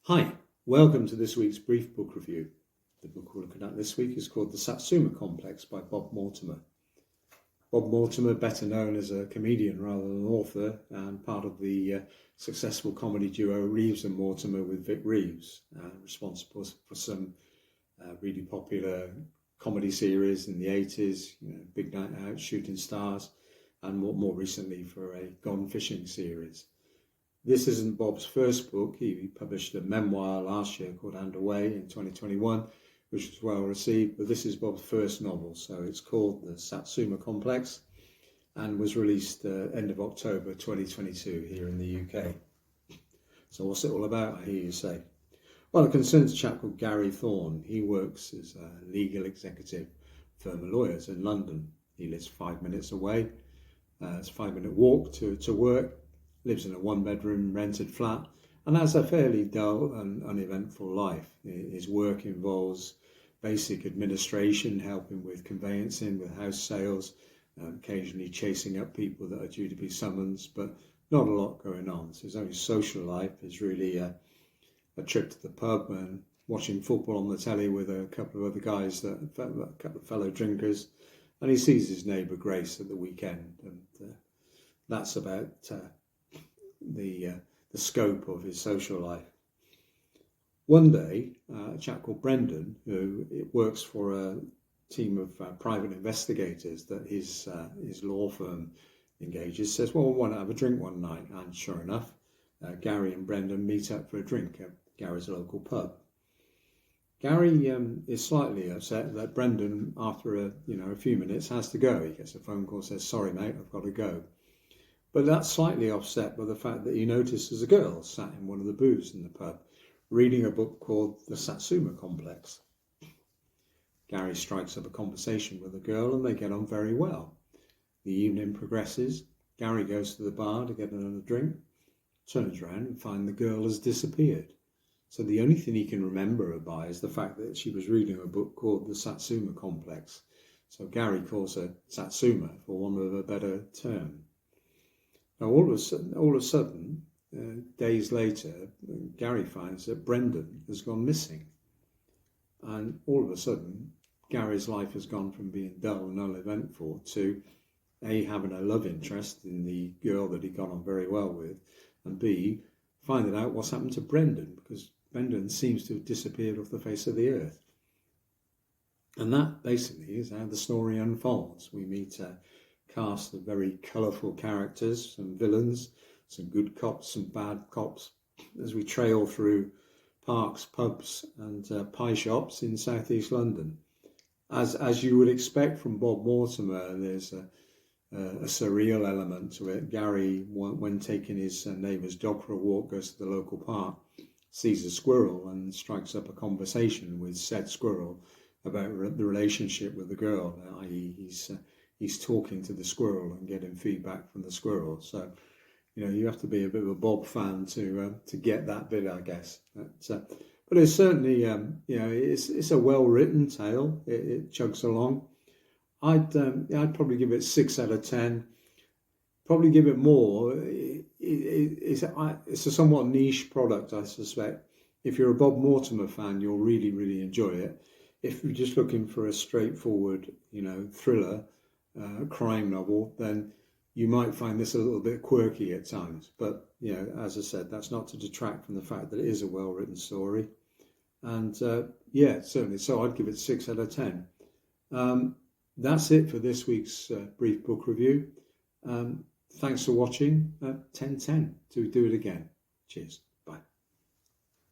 Hi, welcome to this week's brief book review. The book we're looking at this week is called The Satsuma Complex by Bob Mortimer. Bob Mortimer, better known as a comedian rather than an author, and part of the successful comedy duo Reeves and Mortimer with Vic Reeves, responsible for some really popular comedy series in the 80s, Big Night Out, Shooting Stars, and more recently for a Gone Fishing series. This isn't Bob's first book. He published a memoir last year called Underway in 2021, which was well received, but this is Bob's first novel. So it's called The Satsuma Complex and was released end of October 2022 here in the UK. So what's it all about, I hear you say? Well, it concerns a chap called Gary Thorn. He works as a legal executive firm of lawyers in London. He lives 5 minutes away. It's a 5-minute walk to work. Lives in a one-bedroom rented flat and has a fairly dull and uneventful life. His work involves basic administration, helping with conveyancing, with house sales, occasionally chasing up people that are due to be summoned, but not a lot going on. So his only social life is really a trip to the pub and watching football on the telly with a couple of other guys, a couple of fellow drinkers, and he sees his neighbour Grace at the weekend, and that's about the scope of his social life. One day, a chap called Brendan, who works for a team of private investigators that his law firm engages, says, well, why not have a drink one night? And sure enough, Gary and Brendan meet up for a drink at Gary's local pub. Gary is slightly upset that Brendan, after a few minutes, has to go. He gets a phone call, says, sorry mate, I've got to go. But that's slightly offset by the fact that he notices a girl sat in one of the booths in the pub reading a book called The Satsuma Complex. Gary strikes up a conversation with the girl and they get on very well. The evening progresses. Gary goes to the bar to get another drink, turns around and finds the girl has disappeared. So the only thing he can remember her by is the fact that she was reading a book called The Satsuma Complex. So Gary calls her Satsuma for want of a better term. Now, all of a sudden, days later, Gary finds that Brendan has gone missing. And all of a sudden, Gary's life has gone from being dull and uneventful to A, having a love interest in the girl that he got on very well with, and B, finding out what's happened to Brendan, because Brendan seems to have disappeared off the face of the earth. And that basically is how the story unfolds. We meet a cast of very colourful characters, some villains, some good cops, some bad cops, as we trail through parks, pubs and pie shops in southeast London. As you would expect from Bob Mortimer, there's a surreal element to it. Gary, when taking his neighbour's dog for a walk, goes to the local park, sees a squirrel and strikes up a conversation with said squirrel about the relationship with the girl, i.e. he's talking to the squirrel and getting feedback from the squirrel. So, you have to be a bit of a Bob fan to get that bit, I guess. But it's certainly, it's a well-written tale. It chugs along. I'd probably give it 6 out of 10. Probably give it more. It's a somewhat niche product, I suspect. If you're a Bob Mortimer fan, you'll really, really enjoy it. If you're just looking for a straightforward, thriller, crime novel, then you might find this a little bit quirky at times. But, as I said, that's not to detract from the fact that it is a well-written story. And, certainly. So I'd give it 6 out of 10. That's it for this week's brief book review. Thanks for watching. 10/10. Do it again. Cheers.